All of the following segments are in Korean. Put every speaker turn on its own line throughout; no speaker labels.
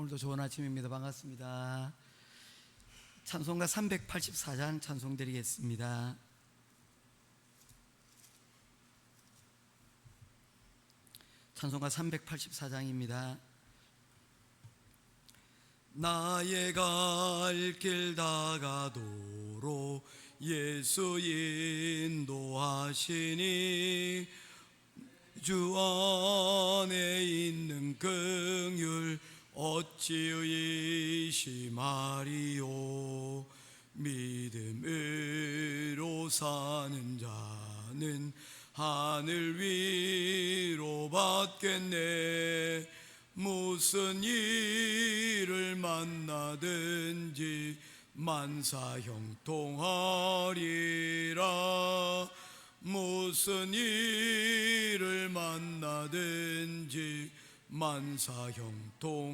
오늘도 좋은 아침입니다. 반갑습니다. 찬송가 384장 찬송 드리겠습니다. 찬송가 384장입니다. 나의 갈 길 다가도록 예수 인도하시니 주 안에 있는 긍휼 어찌 의심하리요. 믿음으로 사는 자는 하늘 위로 받겠네. 무슨 일을 만나든지 만사 형통하리라. 무슨 일을 만나든지 만사 형통하리라.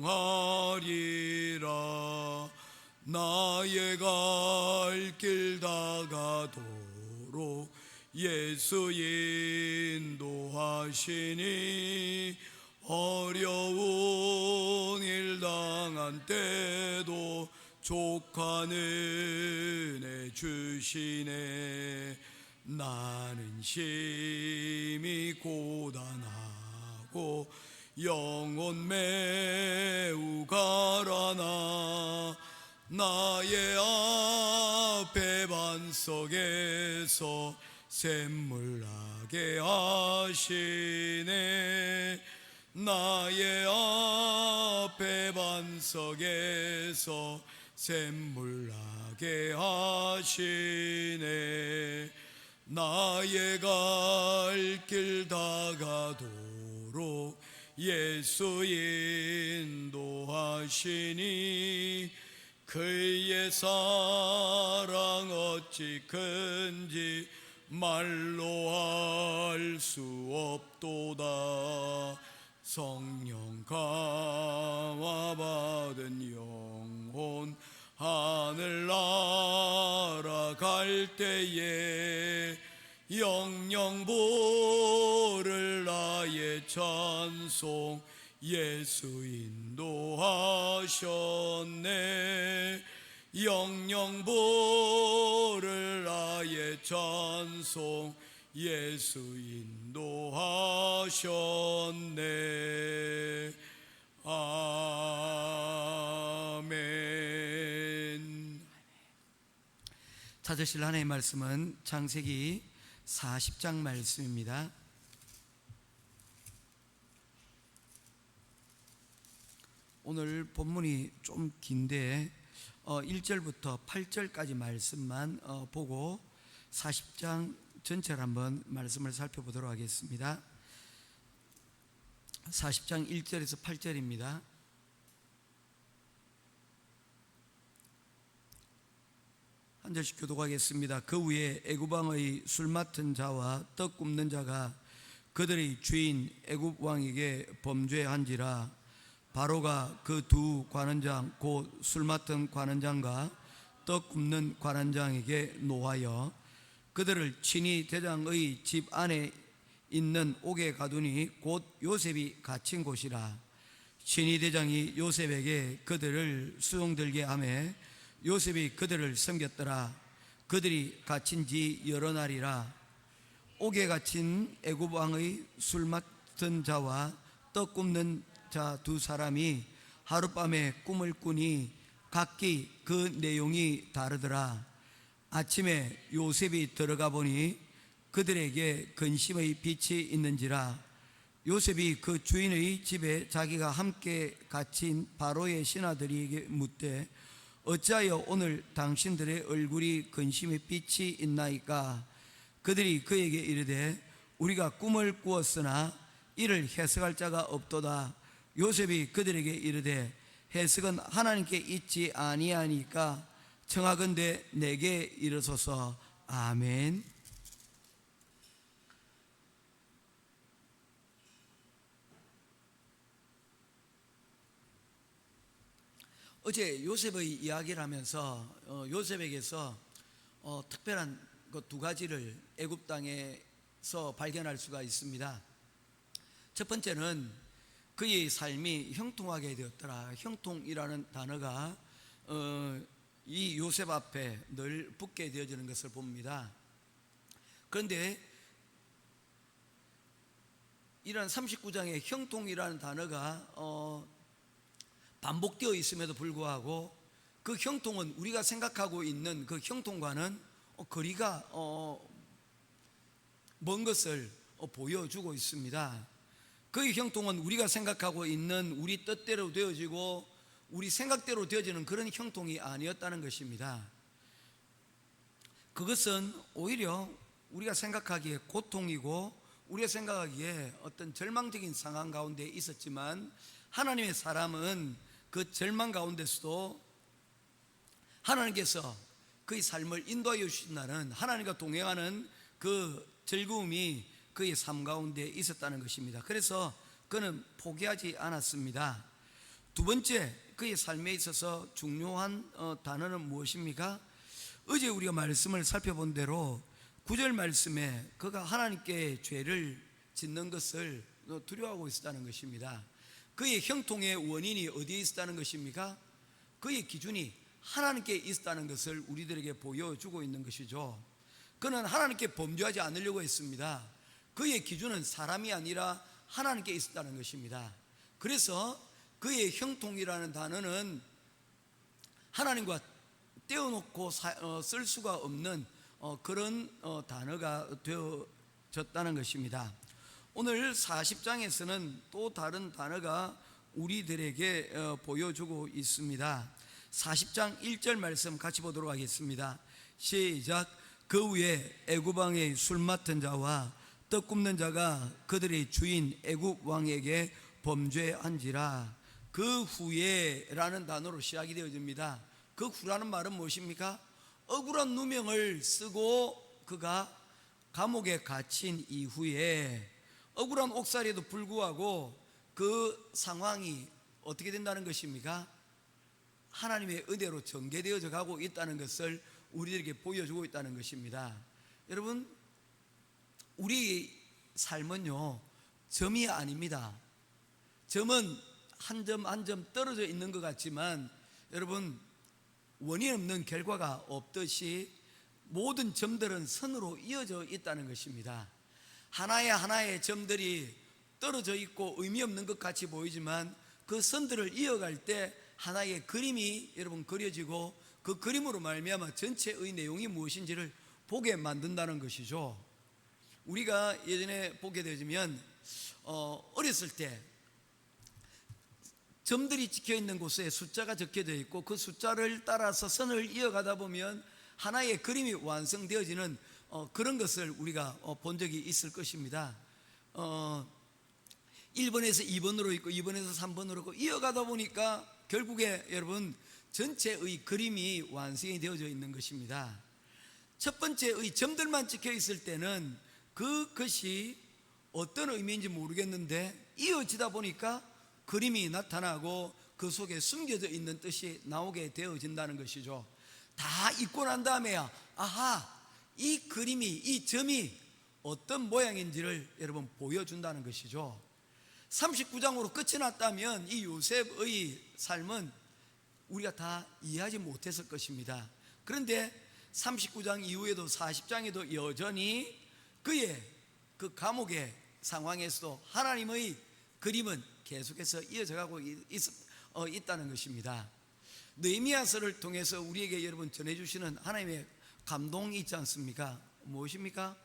나의 갈 길 다가도록 예수 인도하시니 어려운 일 당한 때도 족한 은혜 주시네. 나는 심히 고단하고 영혼 매우 가라나. 나의 앞에 반석에서 샘물 나게 하시네. 나의 앞에 반석에서 샘물 나게 하시네. 나의 갈 길 다가도록 예수 인도하시니 그의 사랑 어찌 큰지 말로 할 수 없도다. 성령 감화 받은 영혼 하늘 날아갈 때에 영영 부를 나의 찬송 예수 인도하셨네. 영영 부를 나의 찬송 예수 인도하셨네. 아멘. 찾으실 하나님의 말씀은 창세기 40장 말씀입니다. 오늘 본문이 좀 긴데 1절부터 8절까지 말씀만 보고 40장 전체를 한번 말씀을 살펴보도록 하겠습니다. 40장 1절에서 8절입니다. 한 절씩 교독하겠습니다. 그 후에 애굽 왕의 술 맡은 자와 떡 굽는 자가 그들의 주인 애굽 왕에게 범죄한지라. 바로가 그 두 관원장 곧 술 맡은 관원장과 떡 굽는 관원장에게 노하여 그들을 친히 대장의 집 안에 있는 옥에 가두니 곧 요셉이 갇힌 곳이라. 친히 대장이 요셉에게 그들을 수용들게 하매 요셉이 그들을 섬겼더라. 그들이 갇힌 지 여러 날이라. 옥에 갇힌 애굽 왕의 술 맡은 자와 떡 굽는 자 두 사람이 하룻밤에 꿈을 꾸니 각기 그 내용이 다르더라. 아침에 요셉이 들어가 보니 그들에게 근심의 빛이 있는지라. 요셉이 그 주인의 집에 자기가 함께 갇힌 바로의 신하들에게 묻되 어찌하여 오늘 당신들의 얼굴이 근심의 빛이 있나이까. 그들이 그에게 이르되 우리가 꿈을 꾸었으나 이를 해석할 자가 없도다. 요셉이 그들에게 이르되 해석은 하나님께 있지 아니하니까 청하건대 내게 이르소서. 아멘. 어제 요셉의 이야기를 하면서 요셉에게서 특별한 그 두 가지를 애굽 땅에서 발견할 수가 있습니다. 첫 번째는 그의 삶이 형통하게 되었더라. 형통이라는 단어가 이 요셉 앞에 늘 붙게 되어지는 것을 봅니다. 그런데 이런 39장의 형통이라는 단어가 반복되어 있음에도 불구하고 그 형통은 우리가 생각하고 있는 그 형통과는 거리가 먼 것을 보여주고 있습니다. 그 형통은 우리가 생각하고 있는 우리 뜻대로 되어지고 우리 생각대로 되어지는 그런 형통이 아니었다는 것입니다. 그것은 오히려 우리가 생각하기에 고통이고 우리가 생각하기에 어떤 절망적인 상황 가운데 있었지만 하나님의 사람은 그 절망 가운데서도 하나님께서 그의 삶을 인도하여 주신다는, 하나님과 동행하는 그 즐거움이 그의 삶 가운데 있었다는 것입니다. 그래서 그는 포기하지 않았습니다. 두 번째, 그의 삶에 있어서 중요한 단어는 무엇입니까? 어제 우리가 말씀을 살펴본 대로 9절 말씀에 그가 하나님께 죄를 짓는 것을 두려워하고 있었다는 것입니다. 그의 형통의 원인이 어디에 있었다는 것입니까? 그의 기준이 하나님께 있었다는 것을 우리들에게 보여주고 있는 것이죠. 그는 하나님께 범죄하지 않으려고 했습니다. 그의 기준은 사람이 아니라 하나님께 있었다는 것입니다. 그래서 그의 형통이라는 단어는 하나님과 떼어놓고 쓸 수가 없는 그런 단어가 되어졌다는 것입니다. 오늘 40장에서는 또 다른 단어가 우리들에게 보여주고 있습니다. 40장 1절 말씀 같이 보도록 하겠습니다. 시작. 그 후에 애굽 왕의 술 맡은 자와 떡 굽는 자가 그들의 주인 애굽 왕에게 범죄한지라. 그 후에 라는 단어로 시작이 되어집니다. 그 후라는 말은 무엇입니까? 억울한 누명을 쓰고 그가 감옥에 갇힌 이후에 억울한 옥살이에도 불구하고 그 상황이 어떻게 된다는 것입니까? 하나님의 은혜로 전개되어져 가고 있다는 것을 우리에게 보여주고 있다는 것입니다. 여러분, 우리 삶은요, 점이 아닙니다. 점은 한 점 한 점 떨어져 있는 것 같지만 여러분, 원인 없는 결과가 없듯이 모든 점들은 선으로 이어져 있다는 것입니다. 하나의 점들이 떨어져 있고 의미 없는 것 같이 보이지만 그 선들을 이어갈 때 하나의 그림이 여러분 그려지고 그 그림으로 말미암아 전체의 내용이 무엇인지를 보게 만든다는 것이죠. 우리가 예전에 보게 되면 어렸을 때 점들이 찍혀있는 곳에 숫자가 적혀져 있고 그 숫자를 따라서 선을 이어가다 보면 하나의 그림이 완성되어지는 그런 것을 우리가 본 적이 있을 것입니다. 1번에서 2번으로 있고 2번에서 3번으로 있고 이어가다 보니까 결국에 여러분 전체의 그림이 완성이 되어져 있는 것입니다. 첫 번째의 점들만 찍혀 있을 때는 그것이 어떤 의미인지 모르겠는데 이어지다 보니까 그림이 나타나고 그 속에 숨겨져 있는 뜻이 나오게 되어진다는 것이죠. 다 읽고 난 다음에야 아하, 이 그림이, 이 점이 어떤 모양인지를 여러분 보여준다는 것이죠. 39장으로 끝이 났다면 이 요셉의 삶은 우리가 다 이해하지 못했을 것입니다. 그런데 39장 이후에도 40장에도 여전히 그의 그 감옥의 상황에서도 하나님의 그림은 계속해서 이어져 가고 있다는 것입니다. 느헤미야서를 통해서 우리에게 여러분 전해주시는 하나님의 감동이 있지 않습니까? 무엇입니까?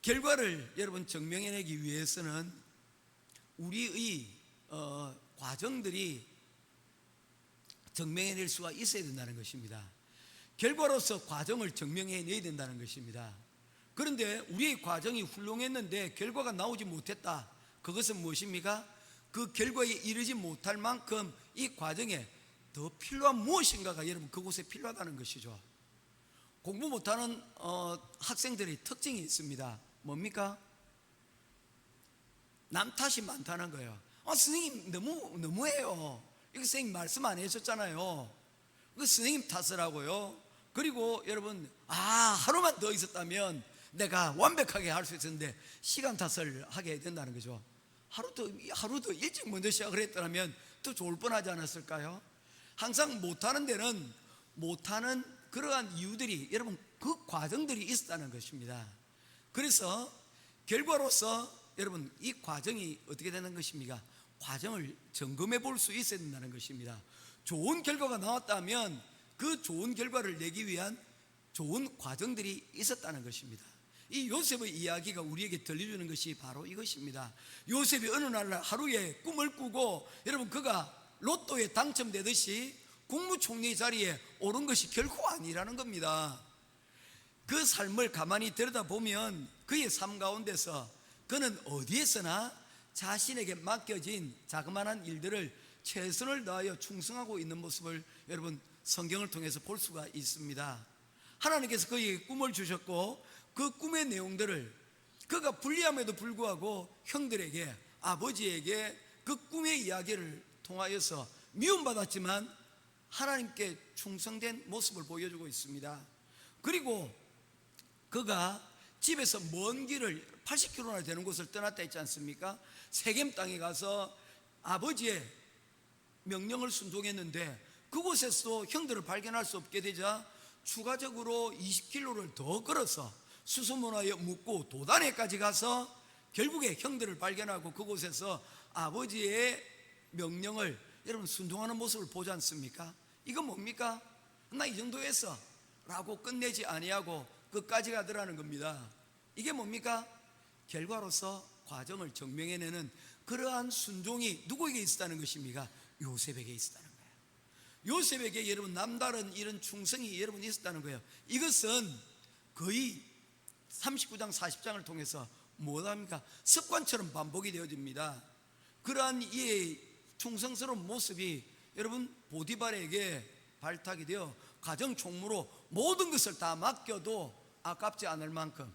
결과를 여러분 증명해내기 위해서는 우리의 과정들이 증명해낼 수가 있어야 된다는 것입니다. 결과로서 과정을 증명해내야 된다는 것입니다. 그런데 우리의 과정이 훌륭했는데 결과가 나오지 못했다. 그것은 무엇입니까? 그 결과에 이르지 못할 만큼 이 과정에 더 필요한 무엇인가가 여러분 그곳에 필요하다는 것이죠. 공부 못하는 학생들의 특징이 있습니다. 뭡니까? 남 탓이 많다는 거예요. 선생님 너무해요. 이거 선생님 말씀 안 해줬잖아요. 그 선생님 탓을 하고요. 그리고 여러분 하루만 더 있었다면 내가 완벽하게 할 수 있었는데 시간 탓을 하게 된다는 거죠. 하루 더 일찍 먼저 시작을 했더라면 더 좋을 뻔하지 않았을까요? 항상 못하는 데는 못하는 그러한 이유들이, 여러분, 그 과정들이 있었다는 것입니다. 그래서 결과로서 여러분, 이 과정이 어떻게 되는 것입니까? 과정을 점검해 볼 수 있어야 된다는 것입니다. 좋은 결과가 나왔다면 그 좋은 결과를 내기 위한 좋은 과정들이 있었다는 것입니다. 이 요셉의 이야기가 우리에게 들려주는 것이 바로 이것입니다. 요셉이 어느 날 하루에 꿈을 꾸고, 여러분, 그가 로또에 당첨되듯이 국무총리 자리에 오른 것이 결코 아니라는 겁니다. 그 삶을 가만히 들여다보면 그의 삶 가운데서 그는 어디에서나 자신에게 맡겨진 자그마한 일들을 최선을 다하여 충성하고 있는 모습을 여러분, 성경을 통해서 볼 수가 있습니다. 하나님께서 그에게 꿈을 주셨고, 그 꿈의 내용들을 그가 불리함에도 불구하고 형들에게, 아버지에게 그 꿈의 이야기를 통하여서 미움받았지만 하나님께 충성된 모습을 보여주고 있습니다. 그리고 그가 집에서 먼 길을 80km나 되는 곳을 떠났다 했지 않습니까? 세겜 땅에 가서 아버지의 명령을 순종했는데 그곳에서도 형들을 발견할 수 없게 되자 추가적으로 20km를 더 걸어서 수소문하에 묻고 도단에까지 가서 결국에 형들을 발견하고 그곳에서 아버지의 명령을 여러분 순종하는 모습을 보지 않습니까? 이건 뭡니까? 나 이 정도 했어 라고 끝내지 아니하고 끝까지 가더라는 겁니다. 이게 뭡니까? 결과로서 과정을 증명해내는 그러한 순종이 누구에게 있었다는 것입니까? 요셉에게 있었다는 거예요. 요셉에게 여러분 남다른 이런 충성이 여러분 있었다는 거예요. 이것은 거의 39장 40장을 통해서 뭐합니까? 습관처럼 반복이 되어집니다. 그러한 이 충성스러운 모습이 여러분 보디발에게 발탁이 되어 가정 총무로 모든 것을 다 맡겨도 아깝지 않을 만큼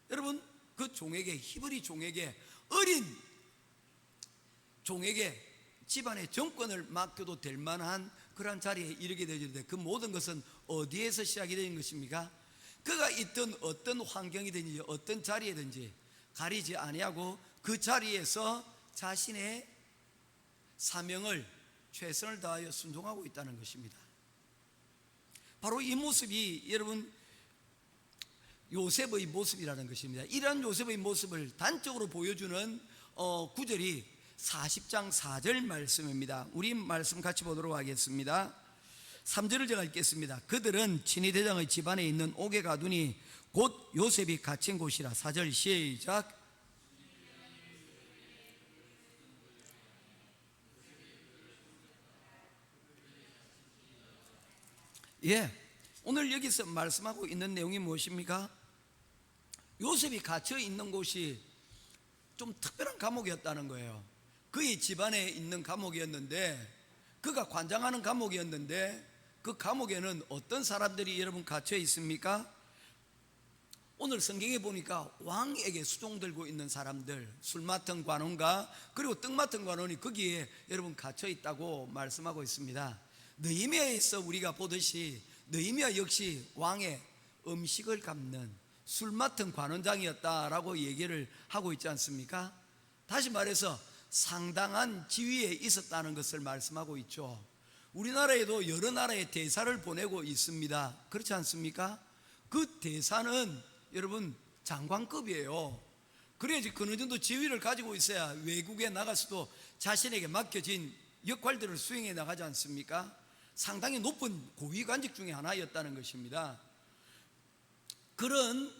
여러분 그 종에게, 히브리 종에게, 어린 종에게 집안의 정권을 맡겨도 될 만한 그런 자리에 이르게 되는데, 그 모든 것은 어디에서 시작이 된 것입니까? 그가 있던 어떤 환경이든지 어떤 자리에든지 가리지 아니하고 그 자리에서 자신의 사명을 최선을 다하여 순종하고 있다는 것입니다. 바로 이 모습이 여러분 요셉의 모습이라는 것입니다. 이러한 요셉의 모습을 단적으로 보여주는 구절이 40장 4절 말씀입니다. 우리 말씀 같이 보도록 하겠습니다. 3절을 제가 읽겠습니다. 그들은 친위대장의 집안에 있는 옥에 가두니 곧 요셉이 갇힌 곳이라. 4절 시작. 오늘 여기서 말씀하고 있는 내용이 무엇입니까? 요셉이 갇혀 있는 곳이 좀 특별한 감옥이었다는 거예요. 그의 집안에 있는 감옥이었는데, 그가 관장하는 감옥이었는데, 그 감옥에는 어떤 사람들이 여러분 갇혀 있습니까? 오늘 성경에 보니까 왕에게 수종 들고 있는 사람들, 술 맡은 관원과 그리고 떡 맡은 관원이 거기에 여러분 갇혀 있다고 말씀하고 있습니다. 느헤미야에서 우리가 보듯이 느헤미야 역시 왕의 음식을 갚는 술 맡은 관원장이었다라고 얘기를 하고 있지 않습니까? 다시 말해서 상당한 지위에 있었다는 것을 말씀하고 있죠. 우리나라에도 여러 나라의 대사를 보내고 있습니다. 그렇지 않습니까? 그 대사는 여러분 장관급이에요. 그래야지 어느 정도 지위를 가지고 있어야 외국에 나가서도 자신에게 맡겨진 역할들을 수행해 나가지 않습니까? 상당히 높은 고위관직 중에 하나였다는 것입니다. 그런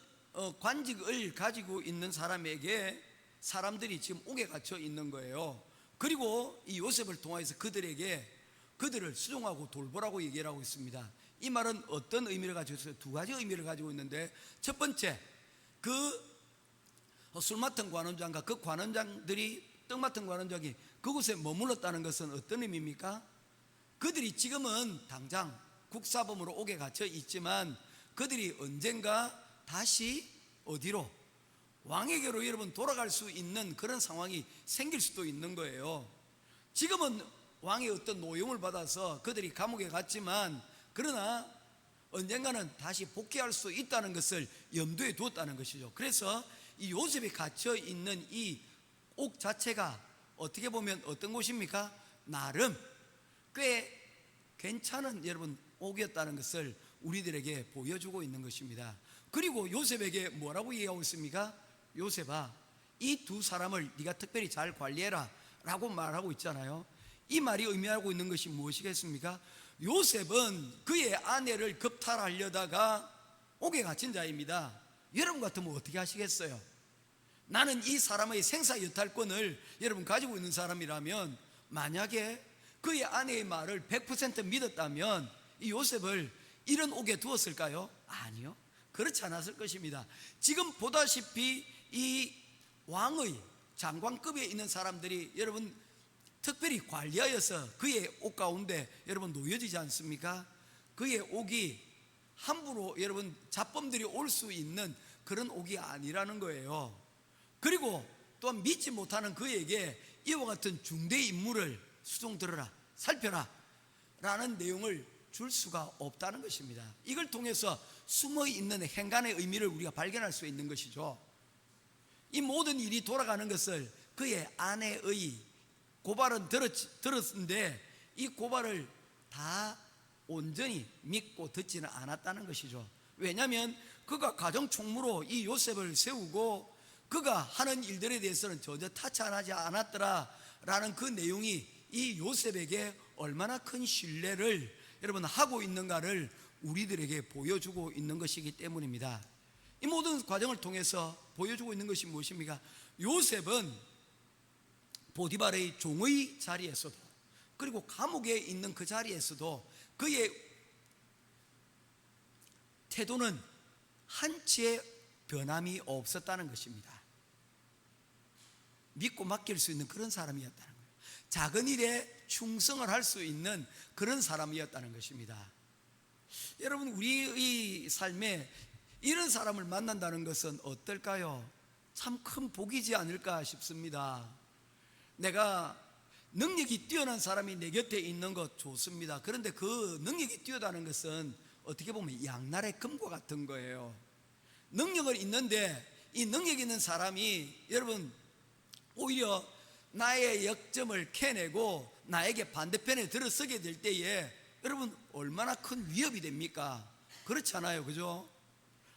관직을 가지고 있는 사람에게 사람들이 지금 옥에 갇혀 있는 거예요. 그리고 이 요셉을 통해서 그들을 수종하고 돌보라고 얘기를 하고 있습니다. 이 말은 어떤 의미를 가지고 있어요? 두 가지 의미를 가지고 있는데, 첫 번째, 그 술 맡은 관원장과 그 관원장들이, 떡 맡은 관원장이 그곳에 머물렀다는 것은 어떤 의미입니까? 그들이 지금은 당장 국사범으로 옥에 갇혀 있지만 그들이 언젠가 다시 어디로? 왕에게로 여러분 돌아갈 수 있는 그런 상황이 생길 수도 있는 거예요. 지금은 왕의 어떤 노용을 받아서 그들이 감옥에 갔지만, 그러나 언젠가는 다시 복귀할 수 있다는 것을 염두에 두었다는 것이죠. 그래서 이 요셉이 갇혀 있는 이 옥 자체가 어떻게 보면 어떤 곳입니까? 나름 꽤 괜찮은 여러분 옥이었다는 것을 우리들에게 보여주고 있는 것입니다. 그리고 요셉에게 뭐라고 얘기하고 있습니까? 요셉아, 이 두 사람을 네가 특별히 잘 관리해라 라고 말하고 있잖아요. 이 말이 의미하고 있는 것이 무엇이겠습니까? 요셉은 그의 아내를 겁탈하려다가 옥에 갇힌 자입니다. 여러분 같으면 어떻게 하시겠어요? 나는 이 사람의 생사 여탈권을 여러분 가지고 있는 사람이라면 만약에 그의 아내의 말을 100% 믿었다면 이 요셉을 이런 옥에 두었을까요? 아니요, 그렇지 않았을 것입니다. 지금 보다시피 이 왕의 장관급에 있는 사람들이 여러분 특별히 관리하여서 그의 옥 가운데 여러분 놓여지지 않습니까? 그의 옥이 함부로 여러분 잡범들이 올 수 있는 그런 옥이 아니라는 거예요. 그리고 또한 믿지 못하는 그에게 이와 같은 중대 임무를 수종 들어라, 살펴라 라는 내용을 줄 수가 없다는 것입니다. 이걸 통해서 숨어있는 행간의 의미를 우리가 발견할 수 있는 것이죠. 이 모든 일이 돌아가는 것을 그의 아내의 고발은 들었는데 이 고발을 다 온전히 믿고 듣지는 않았다는 것이죠. 왜냐하면 그가 가정총무로 이 요셉을 세우고 그가 하는 일들에 대해서는 전혀 타찬하지 않았더라 라는 그 내용이 이 요셉에게 얼마나 큰 신뢰를 여러분 하고 있는가를 우리들에게 보여주고 있는 것이기 때문입니다. 이 모든 과정을 통해서 보여주고 있는 것이 무엇입니까? 요셉은 보디발의 종의 자리에서도 그리고 감옥에 있는 그 자리에서도 그의 태도는 한치의 변함이 없었다는 것입니다. 믿고 맡길 수 있는 그런 사람이었다는 거예요. 작은 일에 충성을 할 수 있는 그런 사람이었다는 것입니다. 여러분, 우리의 삶에 이런 사람을 만난다는 것은 어떨까요? 참 큰 복이지 않을까 싶습니다. 내가 능력이 뛰어난 사람이 내 곁에 있는 것 좋습니다. 그런데 그 능력이 뛰어나는 것은 어떻게 보면 양날의 금과 같은 거예요. 능력을 있는데 이 능력 있는 사람이 여러분 오히려 나의 약점을 캐내고 나에게 반대편에 들어서게 될 때에 여러분 얼마나 큰 위협이 됩니까? 그렇지 않아요, 그죠?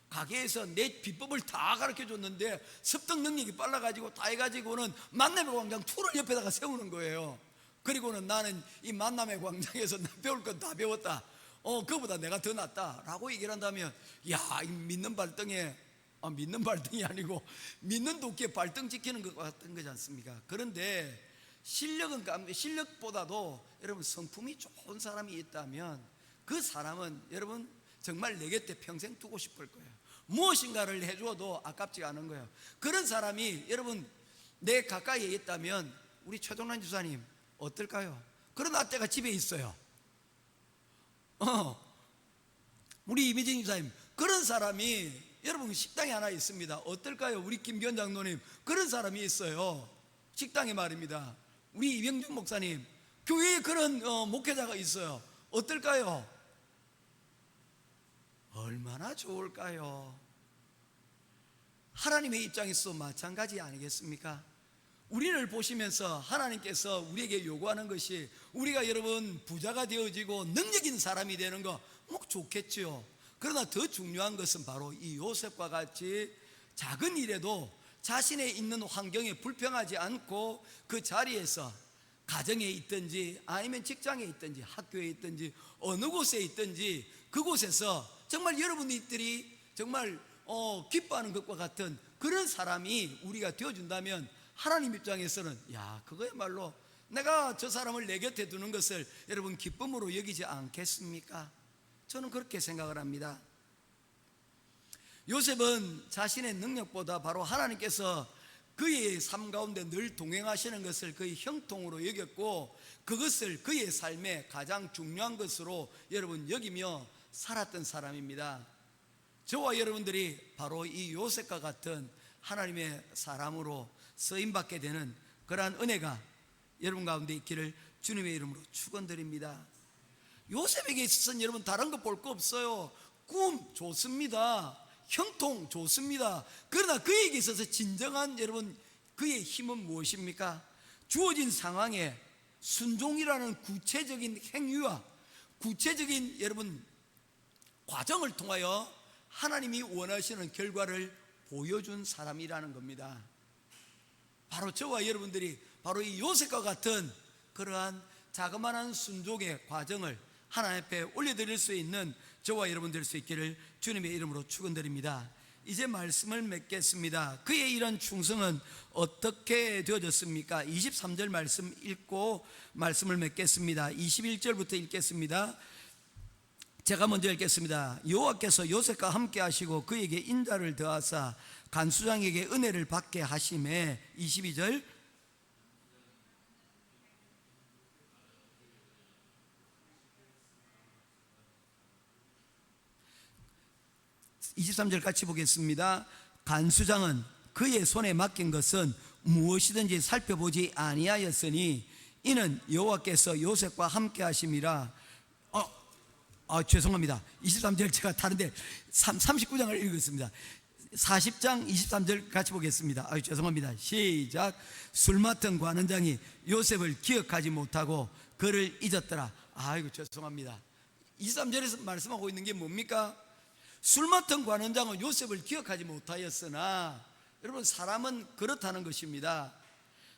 가게에서 내 비법을 다 가르쳐 줬는데 습득 능력이 빨라가지고 다 해가지고는 만남의 광장 2를 옆에다가 세우는 거예요. 그리고는 나는 이 만남의 광장에서 나 배울 건 다 배웠다, 그보다 내가 더 낫다 라고 얘기를 한다면, 야, 이 믿는 발등에 믿는 발등이 아니고 믿는 도끼에 발등 지키는 것 같은 거지 않습니까? 그런데 실력보다도 여러분 성품이 좋은 사람이 있다면 그 사람은 여러분 정말 내 곁에 평생 두고 싶을 거예요. 무엇인가를 해주어도 아깝지가 않은 거예요. 그런 사람이 여러분 내 가까이에 있다면 우리 최동란 주사님 어떨까요? 그러나 때가 집에 있어요. 우리 이미진 주사님 그런 사람이 여러분 식당에 하나 있습니다. 어떨까요? 우리 김기현 장로님 그런 사람이 있어요. 식당에 말입니다. 우리 이병준 목사님 교회에 그런 목회자가 있어요. 어떨까요? 얼마나 좋을까요? 하나님의 입장에서도 마찬가지 아니겠습니까? 우리를 보시면서 하나님께서 우리에게 요구하는 것이 우리가 여러분 부자가 되어지고 능력 있는 사람이 되는 거 뭐 좋겠죠. 그러나 더 중요한 것은 바로 이 요셉과 같이 작은 일에도 자신의 있는 환경에 불평하지 않고 그 자리에서 가정에 있든지 아니면 직장에 있든지 학교에 있든지 어느 곳에 있든지 그곳에서 정말 여러분들이 정말 기뻐하는 것과 같은 그런 사람이 우리가 되어준다면 하나님 입장에서는 야, 그거야말로 내가 저 사람을 내 곁에 두는 것을 여러분 기쁨으로 여기지 않겠습니까? 저는 그렇게 생각을 합니다. 요셉은 자신의 능력보다 바로 하나님께서 그의 삶 가운데 늘 동행하시는 것을 그의 형통으로 여겼고 그것을 그의 삶의 가장 중요한 것으로 여러분 여기며 살았던 사람입니다. 저와 여러분들이 바로 이 요셉과 같은 하나님의 사람으로 쓰임받게 되는 그러한 은혜가 여러분 가운데 있기를 주님의 이름으로 축원드립니다. 요셉에게 있어서는 여러분 다른 거 볼 거 없어요. 꿈 좋습니다. 형통 좋습니다. 그러나 그에게 있어서 진정한 여러분 그의 힘은 무엇입니까? 주어진 상황에 순종이라는 구체적인 행위와 구체적인 여러분 과정을 통하여 하나님이 원하시는 결과를 보여준 사람이라는 겁니다. 바로 저와 여러분들이 바로 이 요셉과 같은 그러한 자그마한 순종의 과정을 하나님 앞에 올려드릴 수 있는 저와 여러분 될 수 있기를 주님의 이름으로 축원드립니다. 이제 말씀을 맺겠습니다. 그의 이런 충성은 어떻게 되어졌습니까? 23절 말씀 읽고 말씀을 맺겠습니다. 21절부터 읽겠습니다. 제가 먼저 읽겠습니다. 여호와께서 요셉과 함께 하시고 그에게 인자를 더하사 간수장에게 은혜를 받게 하심에 22절 23절 같이 보겠습니다. 간수장은 그의 손에 맡긴 것은 무엇이든지 살펴보지 아니하였으니 이는 여호와께서 요셉과 함께 하심이라. 죄송합니다. 23절 제가 다른데 39장을 읽었습니다. 40장 23절 같이 보겠습니다. 죄송합니다. 시작. 술 맡은 관원장이 요셉을 기억하지 못하고 그를 잊었더라. 죄송합니다. 23절에서 말씀하고 있는 게 뭡니까? 술 맡은 관원장은 요셉을 기억하지 못하였으나, 여러분, 사람은 그렇다는 것입니다.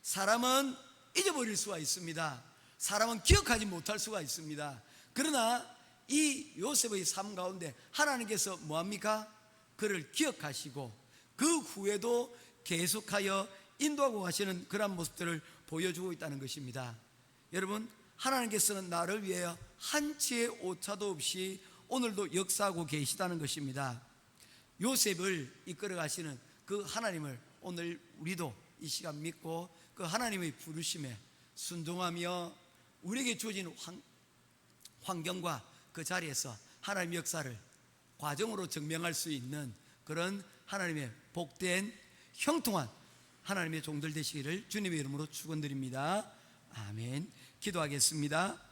사람은 잊어버릴 수가 있습니다. 사람은 기억하지 못할 수가 있습니다. 그러나 이 요셉의 삶 가운데 하나님께서 뭐합니까? 그를 기억하시고 그 후에도 계속하여 인도하고 가시는 그런 모습들을 보여주고 있다는 것입니다. 여러분, 하나님께서는 나를 위하여 한치의 오차도 없이 오늘도 역사하고 계시다는 것입니다. 요셉을 이끌어 가시는 그 하나님을 오늘 우리도 이 시간 믿고 그 하나님의 부르심에 순종하며 우리에게 주어진 환경과 그 자리에서 하나님의 역사를 과정으로 증명할 수 있는 그런 하나님의 복된 형통한 하나님의 종들 되시기를 주님의 이름으로 축원드립니다. 아멘. 기도하겠습니다.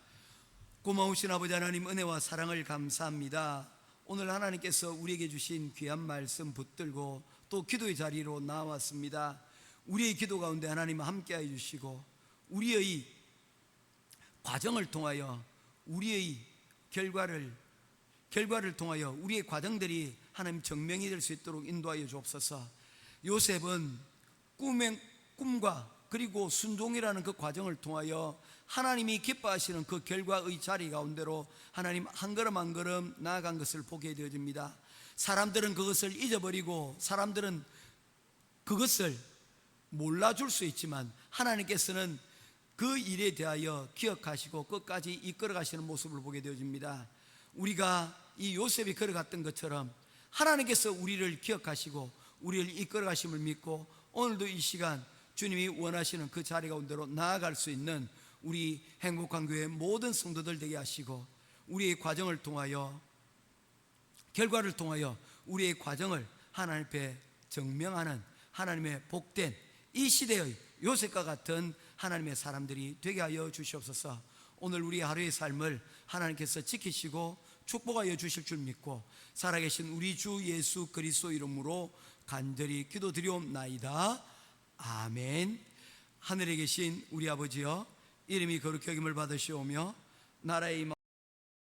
고마우신 아버지 하나님, 은혜와 사랑을 감사합니다. 오늘 하나님께서 우리에게 주신 귀한 말씀 붙들고 또 기도의 자리로 나왔습니다. 우리의 기도 가운데 하나님 함께해 주시고 우리의 과정을 통하여 우리의 결과를 통하여 우리의 과정들이 하나님 증명이 될 수 있도록 인도하여 주옵소서. 요셉은 꿈과 그리고 순종이라는 그 과정을 통하여 하나님이 기뻐하시는 그 결과의 자리 가운데로 하나님 한 걸음 한 걸음 나아간 것을 보게 되어집니다. 사람들은 그것을 잊어버리고 사람들은 그것을 몰라줄 수 있지만 하나님께서는 그 일에 대하여 기억하시고 끝까지 이끌어 가시는 모습을 보게 되어집니다. 우리가 이 요셉이 걸어갔던 것처럼 하나님께서 우리를 기억하시고 우리를 이끌어 가심을 믿고 오늘도 이 시간 주님이 원하시는 그 자리 가운데로 나아갈 수 있는 우리 행복한 교회 모든 성도들 되게 하시고 우리의 과정을 통하여 결과를 통하여 우리의 과정을 하나님 앞에 증명하는 하나님의 복된 이 시대의 요셉과 같은 하나님의 사람들이 되게 하여 주시옵소서. 오늘 우리 하루의 삶을 하나님께서 지키시고 축복하여 주실 줄 믿고 살아계신 우리 주 예수 그리스도 이름으로 간절히 기도드리옵나이다. 아멘. 하늘에 계신 우리 아버지여, 이름이 거룩히 여김을 받으시오며 나라의